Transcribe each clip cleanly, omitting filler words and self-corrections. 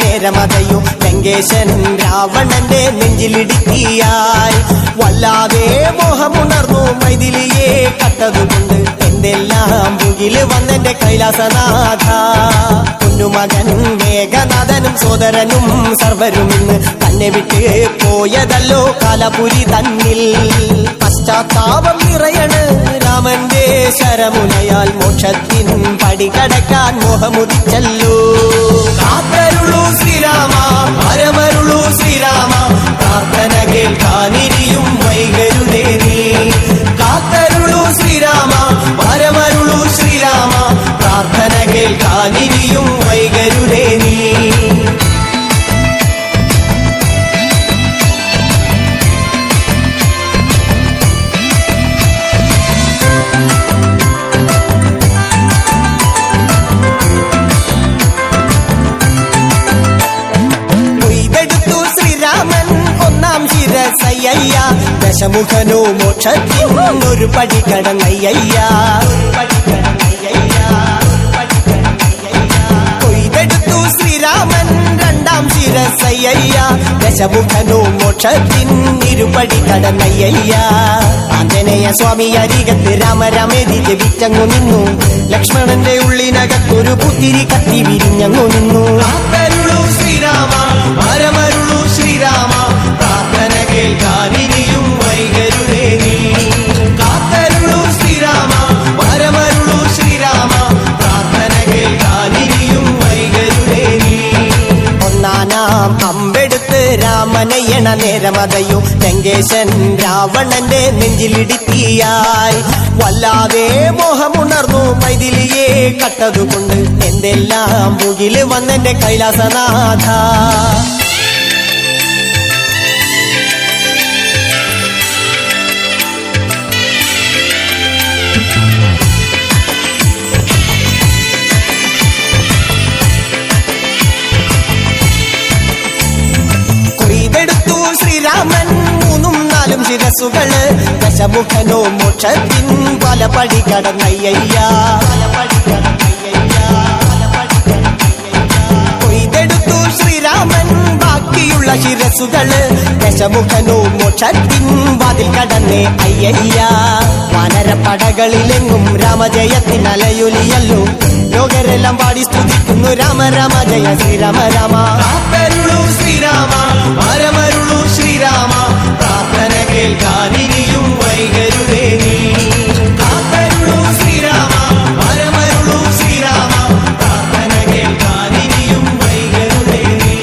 നേരമതയോ ലങ്കേശൻ രാവണന്റെ നെഞ്ചിലിടുക്കിയായി വല്ലാതെ മോഹമുണർന്നു മൈഥിലിയെ കണ്ടതുകൊണ്ട് എന്തെല്ലാം മുകില് വന്നെന്റെ കൈലാസനാഥ പൊന്നുമകനും മേഘനാഥനും സോദരനും സർവരും ഇന്ന് തന്നെ വിട്ട് പോയതല്ലോ കാലപുരി തന്നിൽ പശ്ചാത്താപം നിറയണ് രാമന്റെ ശരമുനയാൽ മോക്ഷത്തിൻ പടി കടക്കാൻ മോഹമുദിച്ചല്ലോ കാത്തരുളൂ ശ്രീരാമ പരമരുളൂ ശ്രീരാമ പ്രാർത്ഥന കേൾക്കാനിരിയും വൈകരുതേ നീ കാത്തരുളൂ ശ്രീരാമ പരമരുളൂ ശ്രീരാമ പ്രാർത്ഥന കേൾക്കാനിരിയും വൈകരുതേ നീ ദശമുഖനോ മോക്ഷത്തിനൊരു പടി കടന്നയ്യ കൊയ്തെടുത്തു ശ്രീരാമൻ രണ്ടാം ശിരസയ്യ ദശമുഖനോ മോക്ഷത്തിനിരുപടി കടന്നയ്യ ആഞ്ജനേയ സ്വാമി അരികത്ത് രാമരാമേതി ജപിച്ചങ്ങു നിന്നു ലക്ഷ്മണന്റെ ഉള്ളിനകത്തൊരു പുത്തിരി കത്തി വിരിഞ്ഞങ്ങു നിന്നു ശ്രീരാമ പരമരുളൂ ശ്രീരാമ പ്രാർത്ഥന കേൾക്കാനിരിയും വൈകരുതേ നീ കാത്തരുളൂ ശ്രീരാമ പരമരുളൂ ശ്രീരാമ പ്രാർത്ഥന കേൾക്കാനിരിയും വൈകരുതേ നീ ഒന്നാനാം അമ്പെടുത്ത് രാമനയണ നേരമതയോ ലങ്കേശൻ രാവണന്റെ നെഞ്ചിലിടുത്തിയായി വല്ലാതെ മോഹമുണർന്നു മൈഥിലിയെ കണ്ടതുകൊണ്ട് എന്തെല്ലാം മുകില് വന്നെന്റെ കൈലാസനാഥ ശ്രീരാമൻ മൂന്നും നാലും ശിരസുകള് ദശമുഖനോ മോക്ഷത്തിൻ പല പടി കടന്നയ്യ കൊയ്തെടുത്തു ശ്രീരാമൻ ബാക്കിയുള്ള ശിരസുകള് ദശമുഖനോ മോക്ഷത്തിൻ വാതിൽ കടന്നേ അയ്യ വാനരപ്പടകളിലെങ്ങും രാമജയത്തിൻ അലയൊലിയല്ലോ ലോകരെല്ലാം പാടി സ്തുതിക്കുന്നു രാമ രാമ ജയ ശ്രീരാമ രാമ ശ്രീരാമ പരമരുളൂ ശ്രീരാമ പ്രാർത്ഥന കേൾക്കാനിരിയും വൈകരുതേ നീ കാത്തരുളൂ ശ്രീരാമ പരമരുളൂ ശ്രീരാമ പ്രാർത്ഥന കേൾക്കാനിരിയും വൈകരുതേ നീ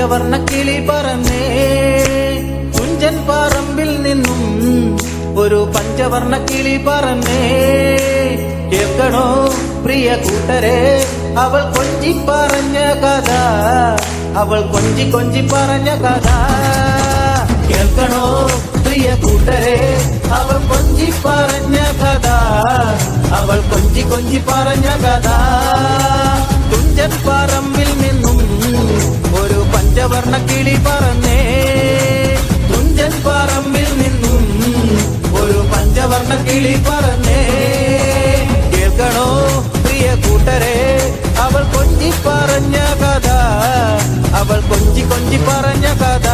പഞ്ചവർണ്ണ കിളി പറന്നേ തുഞ്ചൻ പറമ്പിൽ നിന്നും ഒരു പഞ്ചവർണ്ണ കിളി പറന്നേ കേൾക്കണോ പ്രിയ കൂട്ടരെ അവൾ കൊഞ്ചി പറഞ്ഞ കഥ അവൾ കൊഞ്ചി കൊഞ്ചി പറഞ്ഞ കഥ കേൾക്കണോ പ്രിയ കൂട്ടരെ അവൾ കൊഞ്ചി പറഞ്ഞ കഥ അവൾ കൊഞ്ചി കൊഞ്ചി പറഞ്ഞ കഥ തുഞ്ചൻ പറമ്പിൽ നിന്നും ഒരു പഞ്ചവർണ്ണ കിളി പറന്നേ തുഞ്ചൻ പറമ്പിൽ നിന്നും ഒരു പഞ്ചവർണ്ണ കിളി പറന്നേ കേൾക്കണോ പ്രിയ കൂട്ടരെ അവൾ കൊഞ്ചി പറഞ്ഞ കഥ അവൾ കൊഞ്ചി കൊഞ്ചി പറഞ്ഞ കഥ